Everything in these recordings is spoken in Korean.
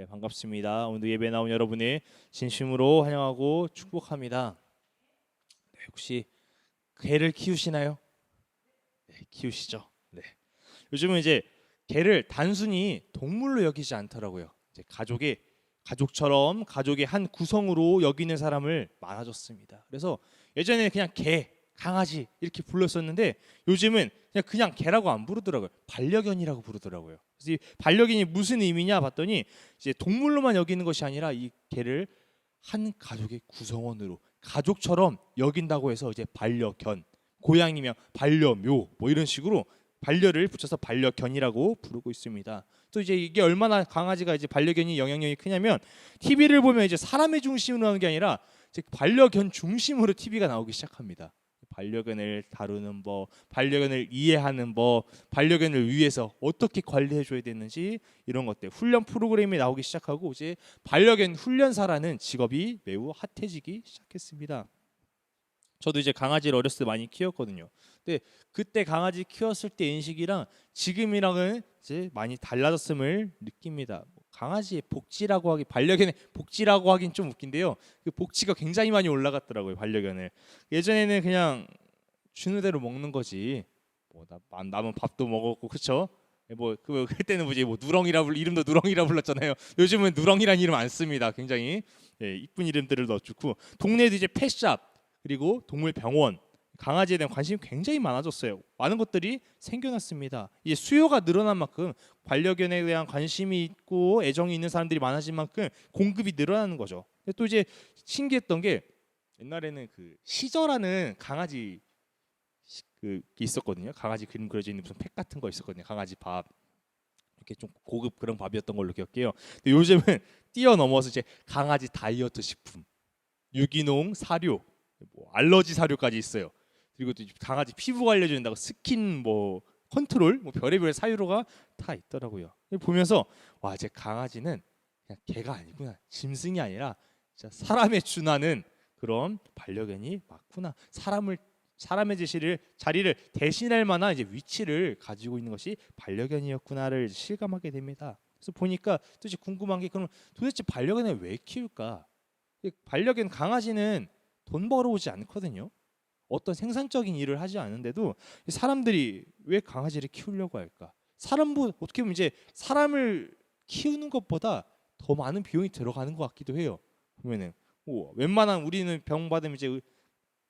네, 반갑습니다. 오늘 예배 나온 여러분을 진심으로 환영하고 축복합니다. 네, 혹시 개를 키우시나요? 네, 키우시죠. 네. 요즘은 이제 개를 단순히 동물로 여기지 않더라고요. 이제 가족처럼 가족의 한 구성으로 여기는 사람을 많아졌습니다. 그래서 예전에는 그냥 개, 강아지 이렇게 불렀었는데 요즘은 그냥 개라고 안 부르더라고요. 반려견이라고 부르더라고요. 그래서 이 반려견이 무슨 의미냐 봤더니 이제 동물로만 여기는 것이 아니라 이 개를 한 가족의 구성원으로 가족처럼 여긴다고 해서 이제 반려견, 고양이면 반려묘 뭐 이런 식으로 반려를 붙여서 반려견이라고 부르고 있습니다. 또 이제 이게 얼마나 강아지가 이제 반려견이 영향력이 크냐면 TV를 보면 이제 사람의 중심으로 하는 게 아니라 이제 반려견 중심으로 TV가 나오기 시작합니다. 반려견을 다루는 법, 반려견을 이해하는 법, 반려견을 위해서 어떻게 관리해 줘야 되는지 이런 것들 훈련 프로그램이 나오기 시작하고 이제 반려견 훈련사라는 직업이 매우 핫해지기 시작했습니다. 저도 이제 강아지를 어렸을 때 많이 키웠거든요. 근데 그때 강아지 키웠을 때 인식이랑 지금이랑은 이제 많이 달라졌음을 느낍니다. 강아지의 복지라고 하기, 반려견의 복지라고 하긴 좀 웃긴데요. 그 복지가 굉장히 많이 올라갔더라고요, 반려견을. 예전에는 그냥 주는 대로 먹는 거지. 뭐 남은 밥도 먹었고, 그렇죠? 뭐 그때는 뭐지 뭐 누렁이라 이름도 누렁이라 불렀잖아요. 요즘은 누렁이라는 이름 안 씁니다. 굉장히 이쁜 이름들을 넣어주고 동네에도 이제 펫샵 그리고 동물병원, 강아지에 대한 관심이 굉장히 많아졌어요. 많은 것들이 생겨났습니다. 이제 수요가 늘어난 만큼 반려견에 대한 관심이 있고 애정이 있는 사람들이 많아진 만큼 공급이 늘어나는 거죠. 근데 또 이제 신기했던 게 옛날에는 그 시저라는 강아지 그 있었거든요. 강아지 그림 그려져 있는 무슨 팩 같은 거 있었거든요. 강아지 밥. 이렇게 좀 고급 그런 밥이었던 걸로 기억해요. 근데 요즘은 뛰어넘어서 이제 강아지 다이어트 식품, 유기농 사료, 뭐 알러지 사료까지 있어요. 그리고 또 강아지 피부 관리해준다고 스킨 뭐 컨트롤, 뭐 별의별 사유로가 다 있더라고요. 보면서 와, 제 강아지는 그냥 개가 아니구나, 짐승이 아니라 진짜 사람에 준하는 그런 반려견이 맞구나. 사람의 자리를 대신할 만한 이제 위치를 가지고 있는 것이 반려견이었구나를 실감하게 됩니다. 그래서 보니까 또 이제 궁금한 게 그럼 도대체 반려견을 왜 키울까? 반려견 강아지는 돈 벌어오지 않거든요. 어떤 생산적인 일을 하지 않은데도 사람들이 왜 강아지를 키우려고 할까? 어떻게 보면 이제 사람을 키우는 것보다 더 많은 비용이 들어가는 것 같기도 해요. 보면은 웬만한 우리는 병 받으면 이제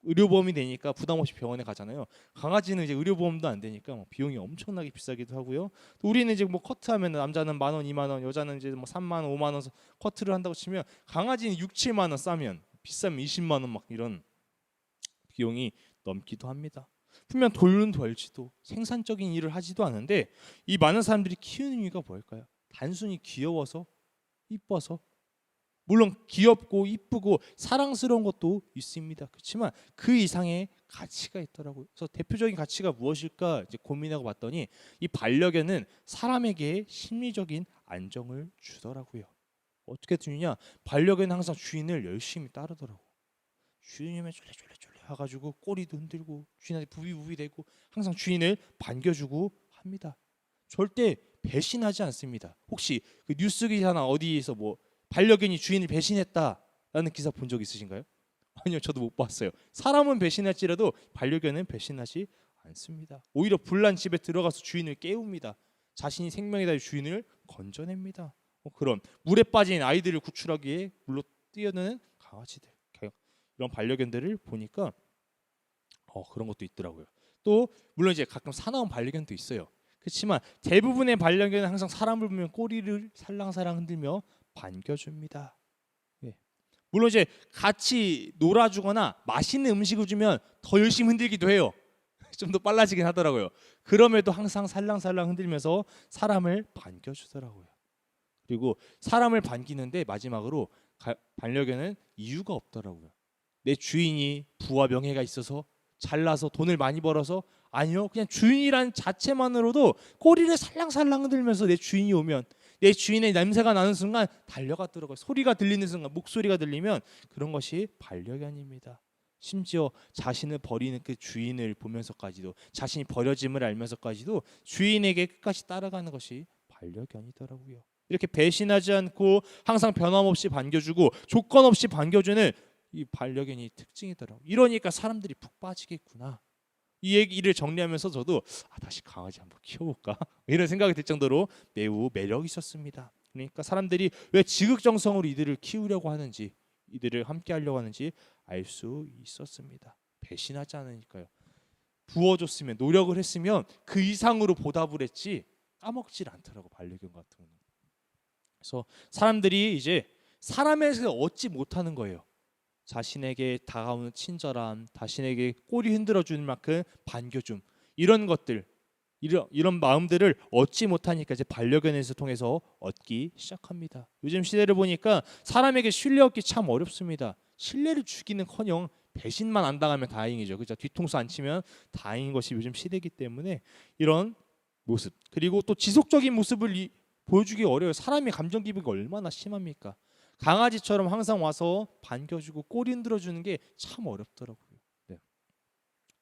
의료보험이 되니까 부담 없이 병원에 가잖아요. 강아지는 이제 의료보험도 안 되니까 뭐 비용이 엄청나게 비싸기도 하고요. 또 우리는 이제 뭐 커트하면 남자는 10,000원, 20,000원, 여자는 이제 뭐 30,000원, 50,000원 커트를 한다고 치면 강아지는 6, 7만 원 싸면 비싸면 20만 원 막 이런 비용이 넘기도 합니다. 분명 돈은 벌지도 생산적인 일을 하지도 않은데 이 많은 사람들이 키우는 이유가 뭘까요? 단순히 귀여워서, 이뻐서. 물론 귀엽고 이쁘고 사랑스러운 것도 있습니다. 그렇지만 그 이상의 가치가 있더라고요. 그래서 대표적인 가치가 무엇일까 이제 고민하고 봤더니 이 반려견은 사람에게 심리적인 안정을 주더라고요. 어떻게 주느냐? 반려견은 항상 주인을 열심히 따르더라고. 주인이면 쫄래쫄래쫄래 해가지고 꼬리도 흔들고 주인한테 부비부비 대고 항상 주인을 반겨주고 합니다. 절대 배신하지 않습니다. 혹시 그 뉴스 기사나 어디에서 뭐 반려견이 주인을 배신했다라는 기사 본 적 있으신가요? 아니요, 저도 못 봤어요. 사람은 배신할지라도 반려견은 배신하지 않습니다. 오히려 불난 집에 들어가서 주인을 깨웁니다. 자신이 생명에 다해 주인을 건져냅니다. 그런 물에 빠진 아이들을 구출하기 위해 물로 뛰어드는 강아지들, 이런 반려견들을 보니까 그런 것도 있더라고요. 또 물론 이제 가끔 사나운 반려견도 있어요. 그렇지만 대부분의 반려견은 항상 사람을 보면 꼬리를 살랑살랑 흔들며 반겨줍니다. 예. 물론 이제 같이 놀아주거나 맛있는 음식을 주면 더 열심히 흔들기도 해요. 좀 더 빨라지긴 하더라고요. 그럼에도 항상 살랑살랑 흔들면서 사람을 반겨주더라고요. 그리고 사람을 반기는데 마지막으로 반려견은 이유가 없더라고요. 내 주인이 부와 명예가 있어서 잘나서 돈을 많이 벌어서, 아니요, 그냥 주인이란 자체만으로도 꼬리를 살랑살랑 흔들면서 내 주인이 오면, 내 주인의 냄새가 나는 순간 달려가더라고요. 소리가 들리는 순간, 목소리가 들리면 그런 것이 반려견입니다. 심지어 자신을 버리는 그 주인을 보면서까지도, 자신이 버려짐을 알면서까지도 주인에게 끝까지 따라가는 것이 반려견이더라고요. 이렇게 배신하지 않고 항상 변함없이 반겨주고 조건 없이 반겨주는 이 반려견이 특징이더라고요. 이러니까 사람들이 푹 빠지겠구나. 이 얘기를 정리하면서 저도 다시 강아지 한번 키워볼까 이런 생각이 들 정도로 매우 매력 있었습니다. 그러니까 사람들이 왜 지극정성으로 이들을 키우려고 하는지, 이들을 함께 하려고 하는지 알 수 있었습니다. 배신하지 않으니까요. 부어줬으면, 노력을 했으면 그 이상으로 보답을 했지 까먹질 않더라고, 반려견 같은 경우는. 그래서 사람들이 이제 사람에서 얻지 못하는 거예요. 자신에게 다가오는 친절함, 자신에게 꼬리 흔들어 주는 만큼 반겨줌, 이런 것들, 이런 마음들을 얻지 못하니까 이제 반려견에서 통해서 얻기 시작합니다. 요즘 시대를 보니까 사람에게 신뢰 얻기 참 어렵습니다. 신뢰를 주기는커녕 배신만 안 당하면 다행이죠. 그죠? 뒤통수 안 치면 다행인 것이 요즘 시대이기 때문에 이런 모습, 그리고 또 지속적인 모습을 보여주기 어려워요. 사람의 감정 기복이 얼마나 심합니까? 강아지처럼 항상 와서 반겨주고 꼬리 흔들어주는 게 참 어렵더라고요. 네.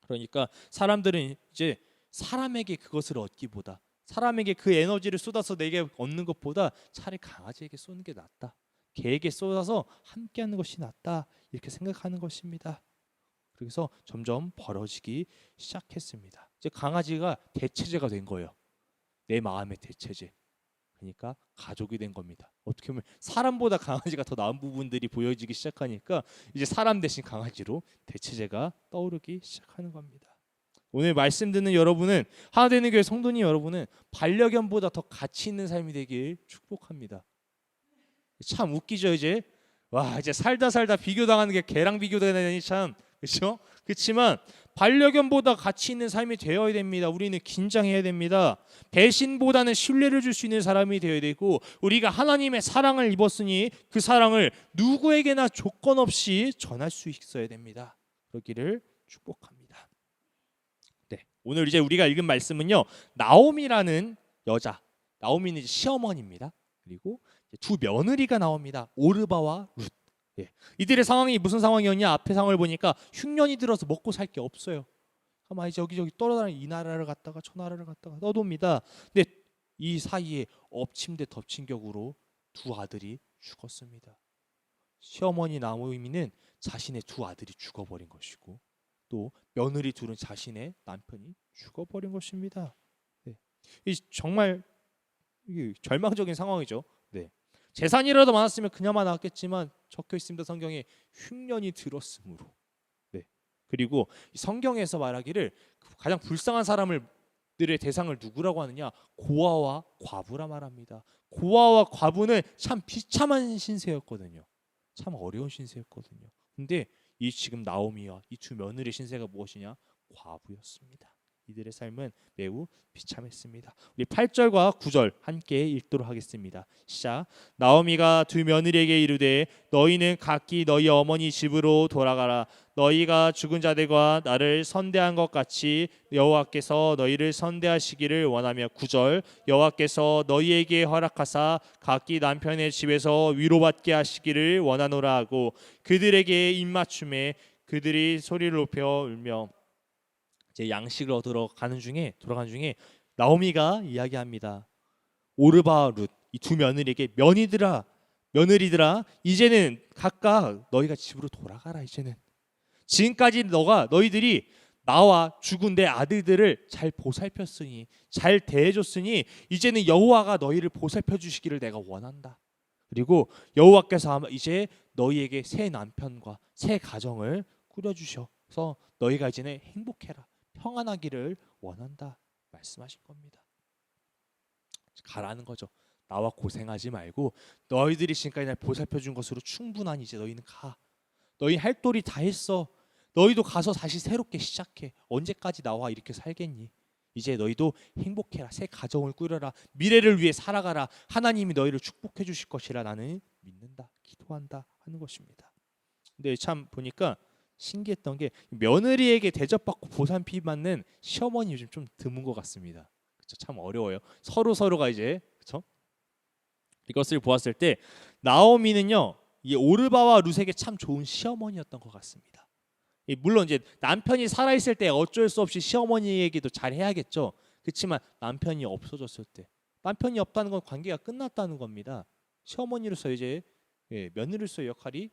그러니까 사람들은 이제 사람에게 그것을 얻기보다, 사람에게 그 에너지를 쏟아서 내게 얻는 것보다 차라리 강아지에게 쏘는 게 낫다, 개에게 쏟아서 함께하는 것이 낫다, 이렇게 생각하는 것입니다. 그래서 점점 벌어지기 시작했습니다. 이제 강아지가 대체제가 된 거예요. 내 마음의 대체제. 그러니까 가족이 된 겁니다. 어떻게 보면 사람보다 강아지가 더 나은 부분들이 보여지기 시작하니까 이제 사람 대신 강아지로 대체제가 떠오르기 시작하는 겁니다. 오늘 말씀 듣는 여러분은, 하나되는 교회 성도님 여러분은 반려견보다 더 가치 있는 삶이 되길 축복합니다. 참 웃기죠. 이제 살다 비교당하는 게 개랑 비교되다니 참, 그렇죠? 그렇지만 반려견보다 가치 있는 삶이 되어야 됩니다. 우리는 긴장해야 됩니다. 배신보다는 신뢰를 줄 수 있는 사람이 되어야 되고, 우리가 하나님의 사랑을 입었으니 그 사랑을 누구에게나 조건 없이 전할 수 있어야 됩니다. 그러기를 축복합니다. 네, 오늘 이제 우리가 읽은 말씀은요, 나오미라는 여자, 나오미는 이제 시어머니입니다. 그리고 두 며느리가 나옵니다. 오르바와 룻. 예. 이들의 상황이 무슨 상황이었냐? 앞에 상황을 보니까 흉년이 들어서 먹고 살 게 없어요. 아마 이제 여기저기 떠돌아다니는, 이 나라를 갔다가 저 나라를 갔다가 떠돕니다. 근데 이 사이에 엎친 데 덮친 격으로 두 아들이 죽었습니다. 시어머니 나오미는 자신의 두 아들이 죽어버린 것이고, 또 며느리 둘은 자신의 남편이 죽어버린 것입니다. 네. 정말 절망적인 상황이죠. 네. 재산이라도 많았으면 그녀만 나왔겠지만 적혀 있습니다. 성경에 흉년이 들었으므로. 네. 그리고 성경에서 말하기를 가장 불쌍한 사람들의 대상을 누구라고 하느냐? 고아와 과부라 말합니다. 고아와 과부는 참 비참한 신세였거든요. 참 어려운 신세였거든요. 근데 이 지금 나오미와 이 두 며느리의 신세가 무엇이냐? 과부였습니다. 이들의 삶은 매우 비참했습니다. 우리 8절과 9절 함께 읽도록 하겠습니다. 시작. 나오미가 두 며느리에게 이르되 너희는 각기 너희 어머니 집으로 돌아가라. 너희가 죽은 자들과 나를 선대한 것 같이 여호와께서 너희를 선대하시기를 원하며. 9절. 여호와께서 너희에게 허락하사 각기 남편의 집에서 위로받게 하시기를 원하노라 하고 그들에게 입맞춤에 그들이 소리를 높여 울며. 이제 양식을 얻으러 돌아가는 중에 나오미가 이야기합니다. 오르바 룻, 이 두 며느리에게 며느리들아 이제는 각각 너희가 집으로 돌아가라. 이제는 지금까지 너희들이 나와 죽은 내 아들들을 잘 보살폈으니, 잘 대해줬으니 이제는 여호와가 너희를 보살펴 주시기를 내가 원한다. 그리고 여호와께서 아마 이제 너희에게 새 남편과 새 가정을 꾸려주셔서 너희가 이제는 행복해라, 평안하기를 원한다 말씀하신 겁니다. 가라는 거죠. 나와 고생하지 말고 너희들이 지금까지 날 보살펴 준 것으로 충분하니 이제 너희는 가. 너희 할 도리 다 했어. 너희도 가서 다시 새롭게 시작해. 언제까지 나와 이렇게 살겠니? 이제 너희도 행복해라. 새 가정을 꾸려라. 미래를 위해 살아가라. 하나님이 너희를 축복해 주실 것이라 나는 믿는다. 기도한다 하는 것입니다. 근데 참 보니까 신기했던 게 며느리에게 대접받고 보살핌받는 시어머니 요즘 좀 드문 것 같습니다. 그쵸? 참 어려워요. 서로가 이제 그쵸? 이것을 보았을 때 나오미는요, 이 오르바와 룻에게 참 좋은 시어머니였던 것 같습니다. 물론 이제 남편이 살아있을 때 어쩔 수 없이 시어머니에게도 잘 해야겠죠. 그렇지만 남편이 없어졌을 때 남편이 없다는 건 관계가 끝났다는 겁니다. 시어머니로서 이제 며느리로서의 역할이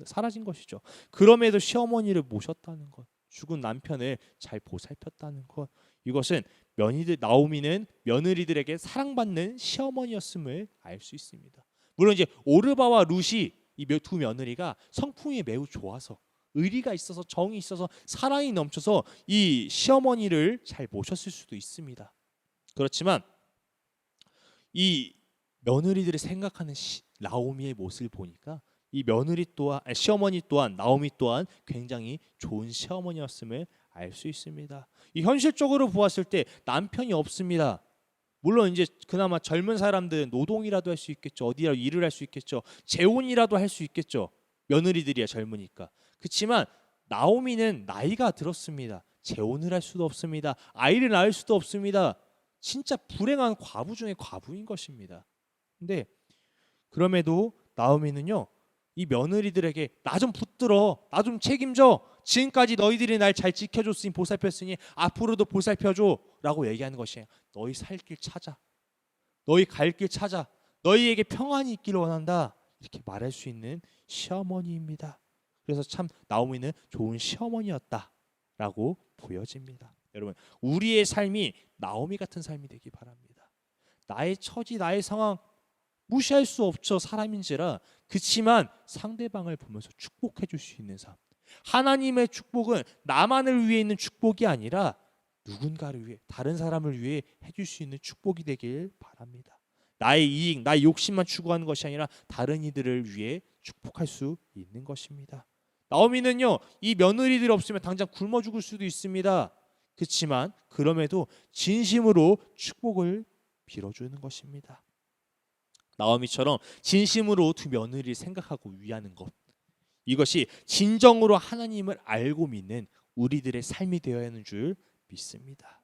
사라진 것이죠. 그럼에도 시어머니를 모셨다는 것, 죽은 남편을 잘 보살폈다는 것, 이것은 나오미는 며느리들에게 사랑받는 시어머니였음을 알 수 있습니다. 물론 이제 오르바와 룻이 이 두 며느리가 성품이 매우 좋아서 의리가 있어서 정이 있어서 사랑이 넘쳐서 이 시어머니를 잘 모셨을 수도 있습니다. 그렇지만 이 며느리들이 생각하는 나오미의 모습을 보니까 이 시어머니 또한 나오미 또한 굉장히 좋은 시어머니였음을 알 수 있습니다. 이 현실적으로 보았을 때 남편이 없습니다. 물론 이제 그나마 젊은 사람들은 노동이라도 할 수 있겠죠. 어디라도 일을 할 수 있겠죠. 재혼이라도 할 수 있겠죠. 며느리들이야 젊으니까. 그렇지만 나오미는 나이가 들었습니다. 재혼을 할 수도 없습니다. 아이를 낳을 수도 없습니다. 진짜 불행한 과부 중에 과부인 것입니다. 근데 그럼에도 나오미는요, 이 며느리들에게 나 좀 붙들어, 나 좀 책임져. 지금까지 너희들이 날 잘 지켜줬으니 보살폈으니 앞으로도 보살펴줘 라고 얘기하는 것이에요. 너희 살 길 찾아, 너희 갈 길 찾아, 너희에게 평안이 있기를 원한다, 이렇게 말할 수 있는 시어머니입니다. 그래서 참 나오미는 좋은 시어머니였다라고 보여집니다. 여러분, 우리의 삶이 나오미 같은 삶이 되기 바랍니다. 나의 처지, 나의 상황 무시할 수 없죠. 사람인지라. 그렇지만 상대방을 보면서 축복해 줄 수 있는 삶. 하나님의 축복은 나만을 위해 있는 축복이 아니라 누군가를 위해, 다른 사람을 위해 해줄 수 있는 축복이 되길 바랍니다. 나의 이익, 나의 욕심만 추구하는 것이 아니라 다른 이들을 위해 축복할 수 있는 것입니다. 나오미는요, 이 며느리들이 없으면 당장 굶어 죽을 수도 있습니다. 그렇지만 그럼에도 진심으로 축복을 빌어주는 것입니다. 나오미처럼 진심으로 두 며느리를 생각하고 위하는 것, 이것이 진정으로 하나님을 알고 믿는 우리들의 삶이 되어야 하는 줄 믿습니다.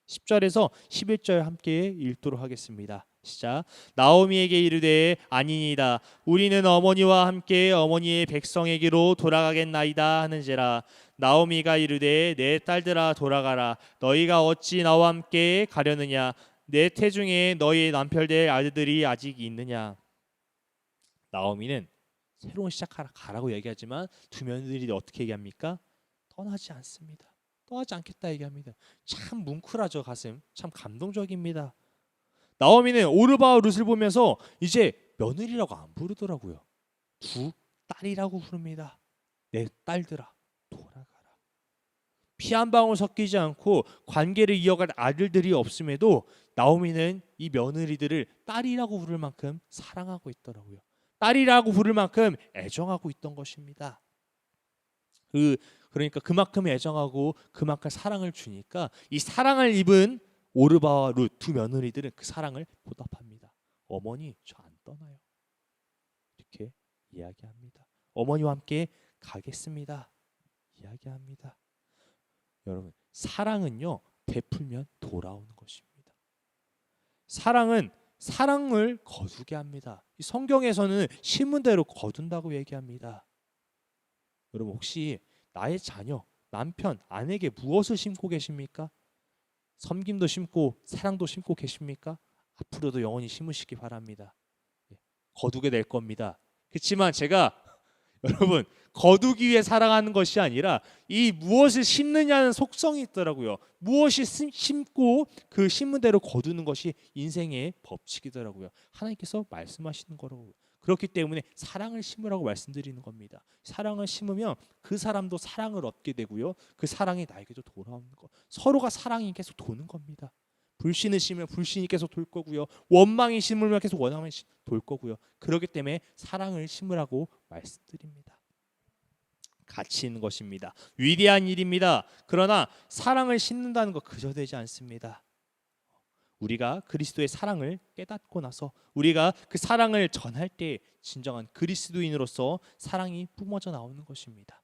10절에서 11절 함께 읽도록 하겠습니다. 시작. 나오미에게 이르되 아니니이다. 우리는 어머니와 함께 어머니의 백성에게로 돌아가겠나이다 하는지라. 나오미가 이르되 내 딸들아 돌아가라. 너희가 어찌 나와 함께 가려느냐. 내 태중에 너희 남편될 아들들이 아직 있느냐. 나오미는 새로운 시작하라 가라고 얘기하지만 두 며느리들이 어떻게 얘기합니까? 떠나지 않습니다. 떠나지 않겠다 얘기합니다. 참 뭉클하죠. 가슴 참 감동적입니다. 나오미는 오르바와 룻을 보면서 이제 며느리라고 안 부르더라고요. 두 딸이라고 부릅니다. 내 딸들아 돌아가라. 피 한 방울 섞이지 않고 관계를 이어갈 아들들이 없음에도 나오미는 이 며느리들을 딸이라고 부를 만큼 사랑하고 있더라고요. 딸이라고 부를 만큼 애정하고 있던 것입니다. 그러니까 그만큼 애정하고 그만큼 사랑을 주니까 이 사랑을 입은 오르바와 룻 두 며느리들은 그 사랑을 보답합니다. 어머니 저 안 떠나요. 이렇게 이야기합니다. 어머니와 함께 가겠습니다. 이야기합니다. 여러분, 사랑은요 베풀면 돌아오는 것입니다. 사랑은 사랑을 거두게 합니다. 성경에서는 심은 대로 거둔다고 얘기합니다. 여러분, 혹시 나의 자녀, 남편, 아내에게 무엇을 심고 계십니까? 섬김도 심고 사랑도 심고 계십니까? 앞으로도 영원히 심으시기 바랍니다. 거두게 될 겁니다. 그렇지만 제가 여러분, 거두기 위해 사랑하는 것이 아니라 이 무엇을 심느냐는 속성이 있더라고요. 무엇이 심고 그 심은 대로 거두는 것이 인생의 법칙이더라고요. 하나님께서 말씀하시는 거라고. 그렇기 때문에 사랑을 심으라고 말씀드리는 겁니다. 사랑을 심으면 그 사람도 사랑을 얻게 되고요. 그 사랑이 나에게도 돌아오는 거. 서로가 사랑이 계속 도는 겁니다. 불신을 심으면 불신이 계속 돌 거고요. 원망이 심으면 계속 원망이 돌 거고요. 그렇기 때문에 사랑을 심으라고 말씀드립니다. 가치 있는 것입니다. 위대한 일입니다. 그러나 사랑을 심는다는 것 그저 되지 않습니다. 우리가 그리스도의 사랑을 깨닫고 나서 우리가 그 사랑을 전할 때 진정한 그리스도인으로서 사랑이 뿜어져 나오는 것입니다.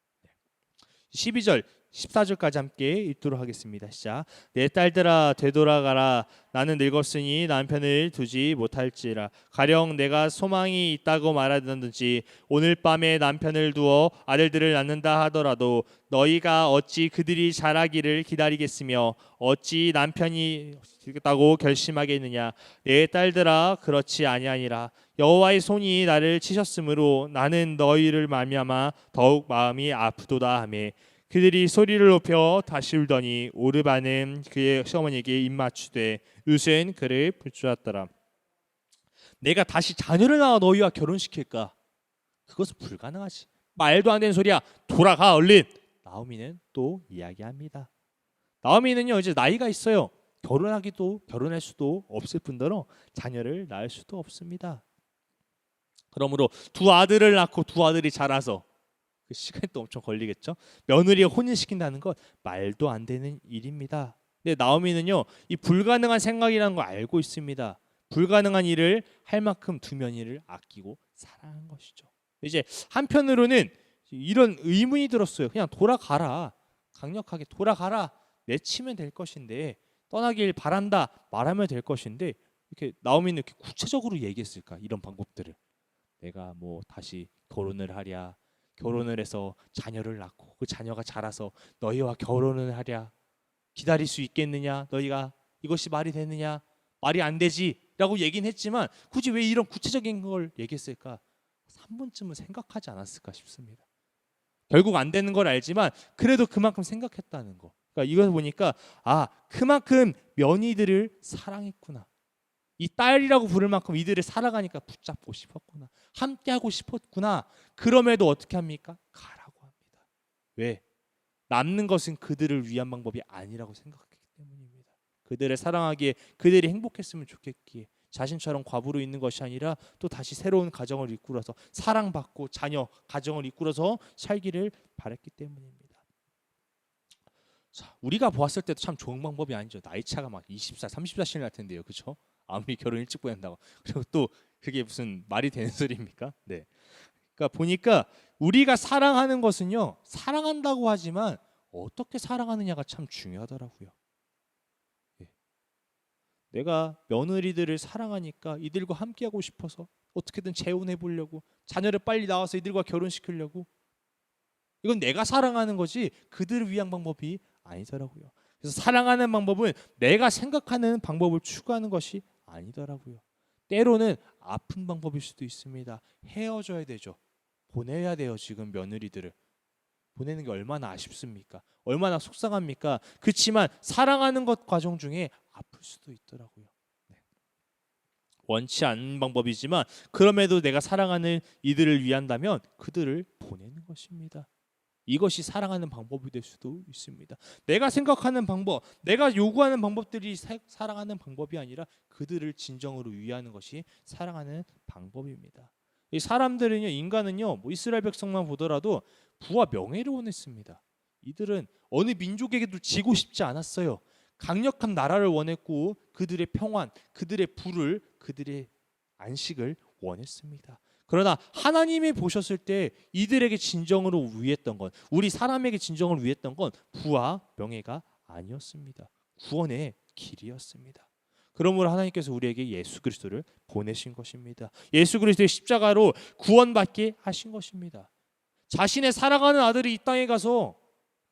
12절 14절까지 함께 읽도록 하겠습니다. 시작. 내 딸들아 되돌아가라. 나는 늙었으니 남편을 두지 못할지라. 가령 내가 소망이 있다고 말하든지 오늘 밤에 남편을 두어 아들들을 낳는다 하더라도 너희가 어찌 그들이 자라기를 기다리겠으며 어찌 남편이 되겠다고 결심하겠느냐. 내 딸들아 그렇지 아니하니라. 여호와의 손이 나를 치셨으므로 나는 너희를 말미암아 더욱 마음이 아프도다 하매 그들이 소리를 높여 다시 울더니 오르바는 그의 시어머니에게 입맞추되 룻은 그를 붙주었더라. 내가 다시 자녀를 낳아 너희와 결혼시킬까? 그것은 불가능하지. 말도 안 되는 소리야. 돌아가 얼른. 나오미는 또 이야기합니다. 나오미는요 이제 나이가 있어요. 결혼할 수도 없을 뿐더러 자녀를 낳을 수도 없습니다. 그러므로 두 아들을 낳고 두 아들이 자라서 그 시간이 또 엄청 걸리겠죠. 며느리가 혼인시킨다는 건 말도 안 되는 일입니다. 근데 나오미는요 이 불가능한 생각이라는 걸 알고 있습니다. 불가능한 일을 할 만큼 두 며느리를 아끼고 사랑한 것이죠. 이제 한편으로는 이런 의문이 들었어요. 그냥 돌아가라. 강력하게 돌아가라. 내치면 될 것인데 떠나길 바란다 말하면 될 것인데 이렇게 나오미는 이렇게 구체적으로 얘기했을까? 이런 방법들을 내가 뭐 다시 결혼을 하랴. 결혼을 해서 자녀를 낳고 그 자녀가 자라서 너희와 결혼을 하랴. 기다릴 수 있겠느냐? 너희가 이것이 말이 되느냐? 말이 안 되지라고 얘기는 했지만 굳이 왜 이런 구체적인 걸 얘기했을까? 3분쯤은 생각하지 않았을까 싶습니다. 결국 안 되는 걸 알지만 그래도 그만큼 생각했다는 거. 그러니까 이걸 보니까 그만큼 며느리들을 사랑했구나. 이 딸이라고 부를 만큼 이들을 살아가니까 붙잡고 싶었구나. 함께하고 싶었구나. 그럼에도 어떻게 합니까? 가라고 합니다. 왜? 남는 것은 그들을 위한 방법이 아니라고 생각했기 때문입니다. 그들을 사랑하기에 그들이 행복했으면 좋겠기에 자신처럼 과부로 있는 것이 아니라 또 다시 새로운 가정을 이끌어서 사랑받고 자녀, 가정을 이끌어서 살기를 바랬기 때문입니다. 자, 우리가 보았을 때도 참 좋은 방법이 아니죠. 나이 차가 막 20살, 30살씩 날 텐데요. 그렇죠? 아무리 결혼 일찍 보낸다고. 그리고 또 그게 무슨 말이 되는 소리입니까? 네. 그러니까 보니까 우리가 사랑하는 것은요. 사랑한다고 하지만 어떻게 사랑하느냐가 참 중요하더라고요. 네. 내가 며느리들을 사랑하니까 이들과 함께하고 싶어서 어떻게든 재혼해 보려고 자녀를 빨리 낳아서 이들과 결혼시키려고 이건 내가 사랑하는 거지 그들을 위한 방법이 아니더라고요. 그래서 사랑하는 방법은 내가 생각하는 방법을 추구하는 것이 아니더라고요. 때로는 아픈 방법일 수도 있습니다. 헤어져야 되죠. 보내야 돼요. 지금 며느리들을 보내는 게 얼마나 아쉽습니까? 얼마나 속상합니까? 그렇지만 사랑하는 것 과정 중에 아플 수도 있더라고요. 네. 원치 않는 방법이지만 그럼에도 내가 사랑하는 이들을 위한다면 그들을 보내는 것입니다. 이것이 사랑하는 방법이 될 수도 있습니다. 내가 생각하는 방법, 내가 요구하는 방법들이 사랑하는 방법이 아니라 그들을 진정으로 위하는 것이 사랑하는 방법입니다. 이 사람들은요, 인간은요, 뭐 이스라엘 백성만 보더라도 부와 명예를 원했습니다. 이들은 어느 민족에게도 지고 싶지 않았어요. 강력한 나라를 원했고 그들의 평안, 그들의 부를, 그들의 안식을 원했습니다. 그러나 하나님이 보셨을 때 이들에게 진정으로 위했던 건 우리 사람에게 진정으로 위했던 건 부와 명예가 아니었습니다. 구원의 길이었습니다. 그러므로 하나님께서 우리에게 예수 그리스도를 보내신 것입니다. 예수 그리스도의 십자가로 구원받게 하신 것입니다. 자신의 사랑하는 아들이 이 땅에 가서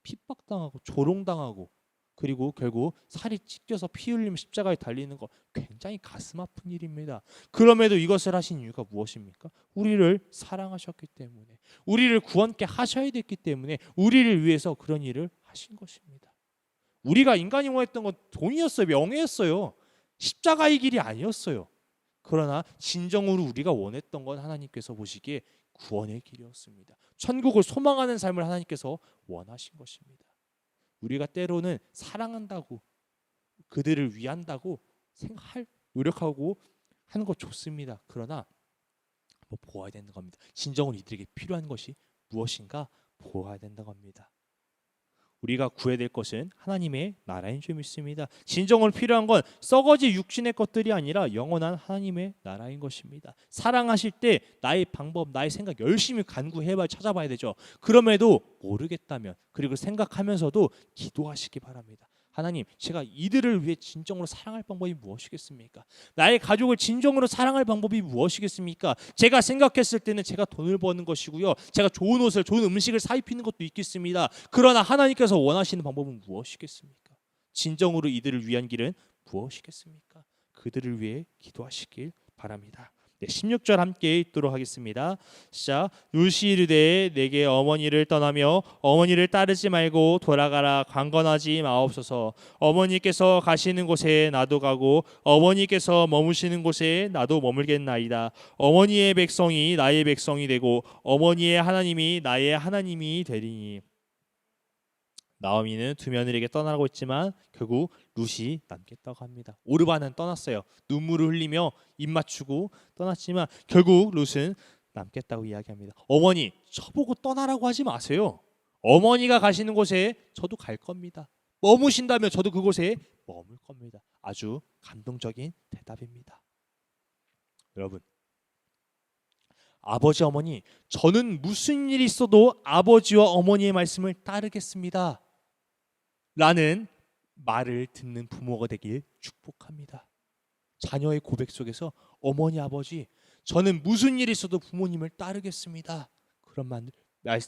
핍박당하고 조롱당하고 그리고 결국 살이 찢겨서 피 흘리며 십자가에 달리는 거 굉장히 가슴 아픈 일입니다. 그럼에도 이것을 하신 이유가 무엇입니까? 우리를 사랑하셨기 때문에, 우리를 구원케 하셔야 됐기 때문에 우리를 위해서 그런 일을 하신 것입니다. 우리가 인간이 원했던 건 돈이었어요. 명예였어요. 십자가의 길이 아니었어요. 그러나 진정으로 우리가 원했던 건 하나님께서 보시기에 구원의 길이었습니다. 천국을 소망하는 삶을 하나님께서 원하신 것입니다. 우리가 때로는 사랑한다고 그들을 위한다고 생각할 노력하고 하는 거 좋습니다. 그러나 뭐 보아야 되는 겁니다. 진정으로 이들에게 필요한 것이 무엇인가 보아야 된다고 합니다. 우리가 구해야 될 것은 하나님의 나라인 줄 믿습니다. 진정으로 필요한 건 썩어질 육신의 것들이 아니라 영원한 하나님의 나라인 것입니다. 사랑하실 때 나의 방법, 나의 생각 열심히 간구해봐 찾아봐야 되죠. 그럼에도 모르겠다면 그리고 생각하면서도 기도하시기 바랍니다. 하나님, 제가 이들을 위해 진정으로 사랑할 방법이 무엇이겠습니까? 나의 가족을 진정으로 사랑할 방법이 무엇이겠습니까? 제가 생각했을 때는 제가 돈을 버는 것이고요, 제가 좋은 옷을, 좋은 음식을 사 입히는 것도 있겠습니다. 그러나 하나님께서 원하시는 방법은 무엇이겠습니까? 진정으로 이들을 위한 길은 무엇이겠습니까? 그들을 위해 기도하시길 바랍니다. 16절 함께 읽도록 하겠습니다. 시작. 루시 이르되 내게 어머니를 떠나며 어머니를 따르지 말고 돌아가라 강건하지 마옵소서. 어머니께서 가시는 곳에 나도 가고 어머니께서 머무시는 곳에 나도 머물겠나이다. 어머니의 백성이 나의 백성이 되고 어머니의 하나님이 나의 하나님이 되리니. 나오미는 두 며느리에게 떠나라고 했지만 결국 룻이 남겠다고 합니다. 오르반은 떠났어요. 눈물을 흘리며 입 맞추고 떠났지만 결국 룻은 남겠다고 이야기합니다. 어머니, 저보고 떠나라고 하지 마세요. 어머니가 가시는 곳에 저도 갈 겁니다. 머무신다면 저도 그곳에 머물 겁니다. 아주 감동적인 대답입니다. 여러분, 아버지 어머니, 저는 무슨 일이 있어도 아버지와 어머니의 말씀을 따르겠습니다 라는 말을 듣는 부모가 되길 축복합니다. 자녀의 고백 속에서 어머니, 아버지, 저는 무슨 일이 있어도 부모님을 따르겠습니다, 그런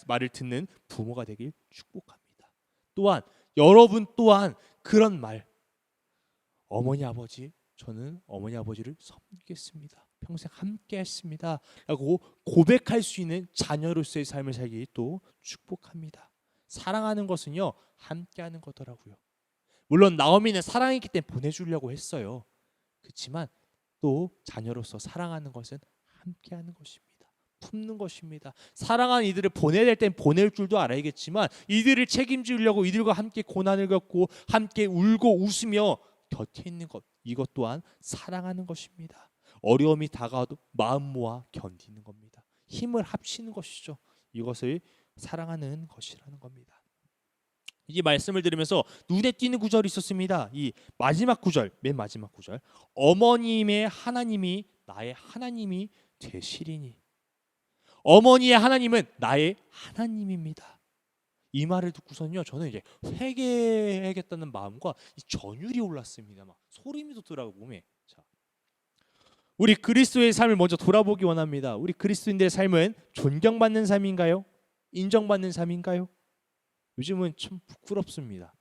말을 듣는 부모가 되길 축복합니다. 또한 여러분 또한 그런 말, 어머니, 아버지, 저는 어머니, 아버지를 섬기겠습니다, 평생 함께 했습니다 라고 고백할 수 있는 자녀로서의 삶을 살기 또 축복합니다. 사랑하는 것은요, 함께하는 거더라고요. 물론 나오미는 사랑했기 때문에 보내주려고 했어요. 그렇지만 또 자녀로서 사랑하는 것은 함께하는 것입니다. 품는 것입니다. 사랑하는 이들을 보내야 될 땐 보낼 줄도 알아야겠지만 이들을 책임지려고 이들과 함께 고난을 겪고 함께 울고 웃으며 곁에 있는 것, 이것 또한 사랑하는 것입니다. 어려움이 다가와도 마음 모아 견디는 겁니다. 힘을 합치는 것이죠. 이것을 사랑하는 것이라는 겁니다. 이 말씀을 들으면서 눈에 띄는 구절이 있었습니다. 이 마지막 구절, 맨 마지막 구절. 어머님의 하나님이 나의 하나님이 되시리니. 어머니의 하나님은 나의 하나님입니다. 이 말을 듣고서는요, 저는 이제 회개해야겠다는 마음과 이 전율이 올랐습니다. 막 소름이 돋더라고 몸에. 자, 우리 그리스도의 삶을 먼저 돌아보기 원합니다. 우리 그리스도인들의 삶은 존경받는 삶인가요? 인정받는 삶인가요? 요즘은 참 부끄럽습니다.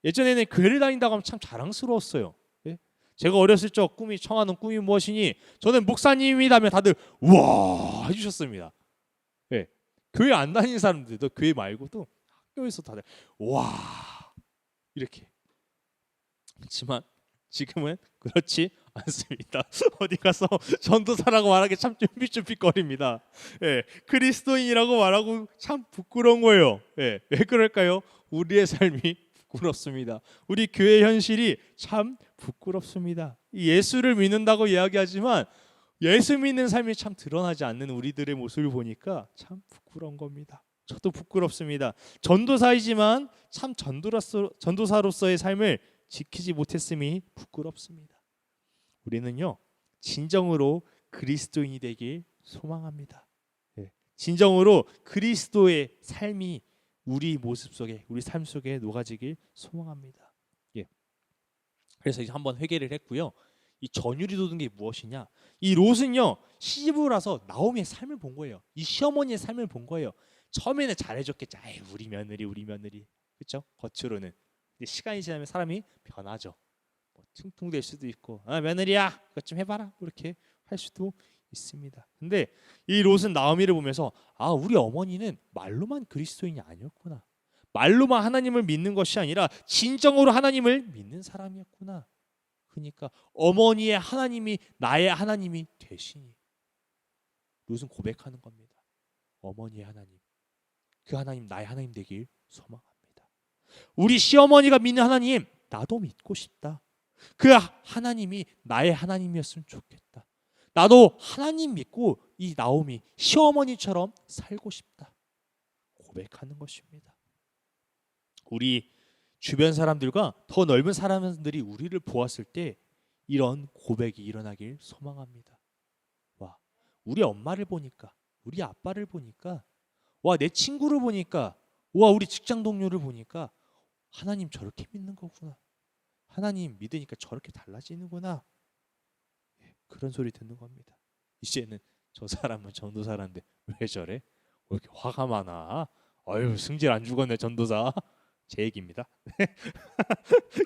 예전에는 교회를 다닌다고 하면 참 자랑스러웠어요. 예? 제가 어렸을 적 꿈이 청하는 꿈이 무엇이니? 저는 목사님이라면 다들 우와 해주셨습니다. 예. 교회 안 다니는 사람들도 교회 말고도 학교에서 다들 와 이렇게. 그렇지만 지금은 그렇지 않습니다. 어디 가서 전도사라고 말하기 참 쫌쫌쫌쫌거립니다. 예, 그리스도인이라고 말하고 참 부끄러운 거예요. 예, 왜 그럴까요? 우리의 삶이 부끄럽습니다. 우리 교회 현실이 참 부끄럽습니다. 예수를 믿는다고 이야기하지만 예수 믿는 삶이 참 드러나지 않는 우리들의 모습을 보니까 참 부끄러운 겁니다. 저도 부끄럽습니다. 전도사이지만 참 전도사로서의 삶을 지키지 못했음이 부끄럽습니다. 우리는요, 진정으로 그리스도인이 되길 소망합니다. 네. 진정으로 그리스도의 삶이 우리 모습 속에, 우리 삶 속에 녹아지길 소망합니다. 예. 그래서 이제 한번 회개를 했고요. 이 전율이 돋은 게 무엇이냐? 이 롯은요, 시부라서 나오미의 삶을 본 거예요. 이 시어머니의 삶을 본 거예요. 처음에는 잘해줬겠죠. 아이, 우리 며느리, 그렇죠? 겉으로는. 시간이 지나면 사람이 변하죠. 뭐 퉁퉁될 수도 있고, 아, 며느리야 이것 좀 해봐라 이렇게 할 수도 있습니다. 근데 이 롯은 나오미를 보면서 아, 우리 어머니는 말로만 그리스도인이 아니었구나. 말로만 하나님을 믿는 것이 아니라 진정으로 하나님을 믿는 사람이었구나. 그러니까 어머니의 하나님이 나의 하나님이 되시니. 롯은 고백하는 겁니다. 어머니의 하나님, 그 하나님 나의 하나님 되길 소망합니다. 우리 시어머니가 믿는 하나님 나도 믿고 싶다. 그 하나님이 나의 하나님이었으면 좋겠다. 나도 하나님 믿고 이 나오미 시어머니처럼 살고 싶다. 고백하는 것입니다. 우리 주변 사람들과 더 넓은 사람들이 우리를 보았을 때 이런 고백이 일어나길 소망합니다. 와, 우리 엄마를 보니까, 우리 아빠를 보니까, 와, 내 친구를 보니까, 와, 우리 직장 동료를 보니까 하나님 저렇게 믿는 거구나. 하나님 믿으니까 저렇게 달라지는구나. 그런 소리 듣는 겁니다. 이제는 저 사람은 전도사라는데 왜 저래? 왜 이렇게 화가 많아? 아유, 승질 안 죽었네 전도사. 제 얘기입니다.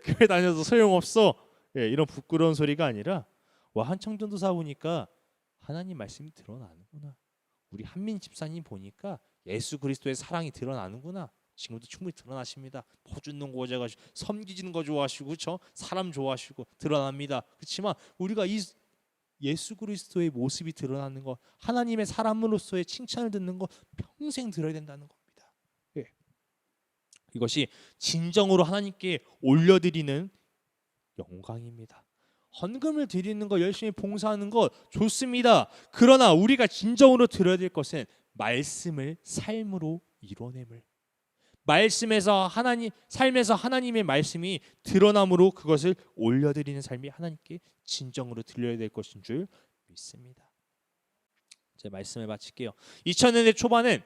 교회 다녀서 소용없어. 이런 부끄러운 소리가 아니라 와, 한청 전도사 보니까 하나님 말씀이 드러나는구나. 우리 한민 집사님 보니까 예수 그리스도의 사랑이 드러나는구나. 지금도 충분히 드러나십니다. 퍼주는 거 좋아하시고 섬기지는 거 좋아하시고 그렇죠? 사람 좋아하시고 드러납니다. 그렇지만 우리가 이 예수 그리스도의 모습이 드러나는 것, 하나님의 사람으로서의 칭찬을 듣는 것 평생 들어야 된다는 겁니다. 예. 이것이 진정으로 하나님께 올려드리는 영광입니다. 헌금을 드리는 것, 열심히 봉사하는 것 좋습니다. 그러나 우리가 진정으로 들어야 될 것은 말씀을 삶으로 이뤄냄을, 말씀에서 삶에서 하나님의 말씀이 드러남으로 그것을 올려드리는 삶이 하나님께 진정으로 들려야 될 것인 줄 믿습니다. 제 말씀을 마칠게요. 2000년대 초반은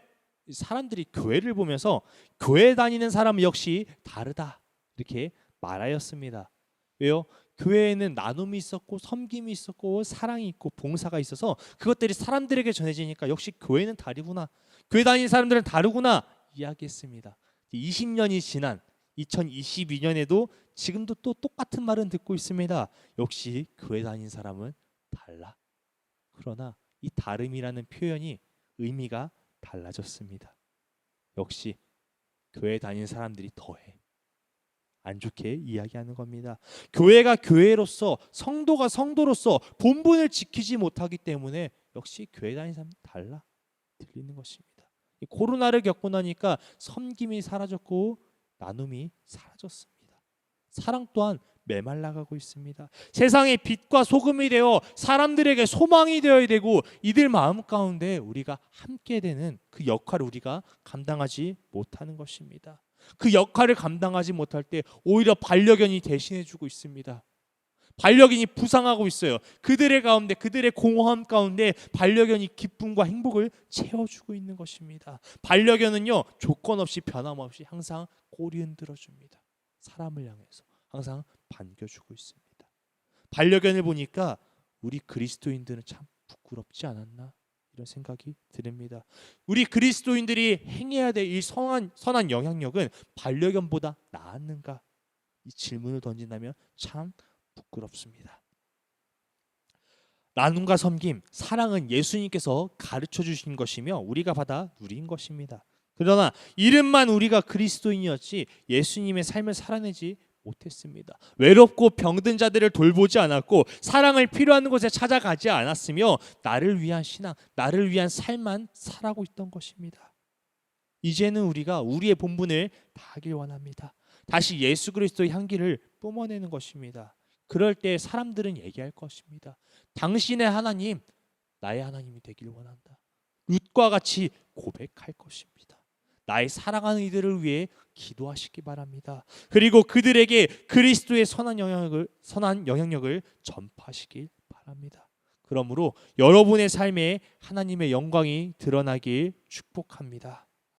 사람들이 교회를 보면서 교회 다니는 사람 역시 다르다 이렇게 말하였습니다. 왜요? 교회에는 나눔이 있었고 섬김이 있었고 사랑이 있고 봉사가 있어서 그것들이 사람들에게 전해지니까 역시 교회는 다르구나, 교회 다니는 사람들은 다르구나 이야기했습니다. 20년이 지난 2022년에도 지금도 또 똑같은 말은 듣고 있습니다. 역시 교회 다니는 사람은 달라. 그러나 이 다름이라는 표현이 의미가 달라졌습니다. 역시 교회 다니는 사람들이 더해. 안 좋게 이야기하는 겁니다. 교회가 교회로서, 성도가 성도로서 본분을 지키지 못하기 때문에 역시 교회 다니는 사람은 달라 들리는 것입니다. 코로나를 겪고 나니까 섬김이 사라졌고 나눔이 사라졌습니다. 사랑 또한 메말라가고 있습니다. 세상의 빛과 소금이 되어 사람들에게 소망이 되어야 되고 이들 마음 가운데 우리가 함께 되는 그 역할을 우리가 감당하지 못하는 것입니다. 그 역할을 감당하지 못할 때 오히려 반려견이 대신해주고 있습니다. 반려견이 부상하고 있어요. 그들의 가운데, 그들의 공허함 가운데 반려견이 기쁨과 행복을 채워주고 있는 것입니다. 반려견은요, 조건 없이 변함없이 항상 꼬리 흔들어줍니다. 사람을 향해서 항상 반겨주고 있습니다. 반려견을 보니까 우리 그리스도인들은 참 부끄럽지 않았나 이런 생각이 듭니다. 우리 그리스도인들이 행해야 될 이 선한 영향력은 반려견보다 나았는가? 이 질문을 던진다면 참 부끄럽습니다. 나눔과 섬김, 사랑은 예수님께서 가르쳐 주신 것이며 우리가 받아 누린 것입니다. 그러나 이름만 우리가 그리스도인이었지 예수님의 삶을 살아내지 못했습니다. 외롭고 병든 자들을 돌보지 않았고 사랑을 필요한 곳에 찾아가지 않았으며 나를 위한 신앙, 나를 위한 삶만 살아가고 있던 것입니다. 이제는 우리가 우리의 본분을 다하길 원합니다. 다시 예수 그리스도의 향기를 뿜어내는 것입니다. 그럴 때 사람들은 얘기할 것입니다. 당신의 하나님, 나의 하나님이 되길 원한다. 룻과 같이 고백할 것입니다. 나의 사랑하는 이들을 위해 기도하시기 바랍니다. 그리고 그들에게 그리스도의 선한 영향력을 전파하시길 바랍니다. 그러므로 여러분의 삶에 하나님의 영광이 드러나길 축복합니다.